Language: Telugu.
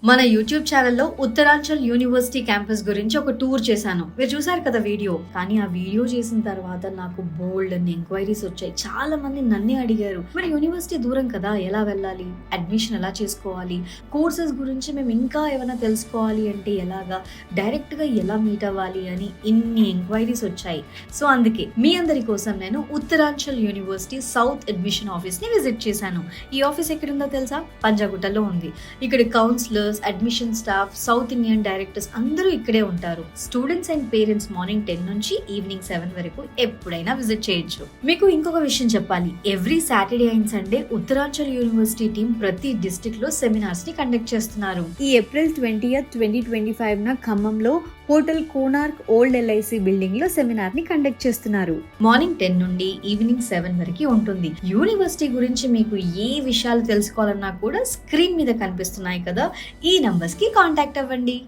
మన యూట్యూబ్ ఛానల్లో ఉత్తరాంచల్ యూనివర్సిటీ క్యాంపస్ గురించి ఒక టూర్ చేశాను. మీరు చూసారు కదా వీడియో. కానీ ఆ వీడియో చేసిన తర్వాత నాకు బోల్డ్ అన్ని ఎంక్వైరీస్ వచ్చాయి. చాలా మంది నన్నే అడిగారు, మరి యూనివర్సిటీ దూరం కదా, ఎలా వెళ్ళాలి, అడ్మిషన్ ఎలా చేసుకోవాలి, కోర్సెస్ గురించి మేము ఇంకా ఏమైనా తెలుసుకోవాలి అంటే ఎలాగా, డైరెక్ట్ గా ఎలా మీట్ అవ్వాలి అని ఇన్ని ఎంక్వైరీస్ వచ్చాయి. సో అందుకే మీ అందరి కోసం నేను Uttaranchal university south admission office ని విజిట్ చేశాను. ఈ ఆఫీస్ ఎక్కడుందో తెలుసా? పంజాగుట్టలో ఉంది. ఇక్కడ counsellor, admission staff, south Indian directors అందరూ ఇక్కడే ఉంటారు. స్టూడెంట్స్ అండ్ పేరెంట్స్ మార్నింగ్ 10 నుంచి ఈవినింగ్ 7 వరకు ఎప్పుడైనా విజిట్ చేయొచ్చు. మీకు ఇంకొక విషయం చెప్పాలి, every Saturday and Sunday Uttaranchal university team ప్రతి డిస్ట్రిక్ట్ లో సెమినార్స్ ని కండక్ట్ చేస్తున్నారు. ఈ ఏప్రిల్ 20th, 2025 ఖమ్మంలో hotel Konark old LIC building లో సెమినార్ ని కండక్ట్ చేస్తున్నారు. మార్నింగ్ 10 నుండి ఈవినింగ్ 7 వరకు ఉంటుంది. యూనివర్సిటీ గురించి మీకు ఏ విషయాలు తెలుసుకోవాలన్నా కూడా స్క్రీన్ మీద కనిపిస్తున్నాయి కదా, ఈ నంబర్స్ కి కాంటాక్ట్ అవ్వండి.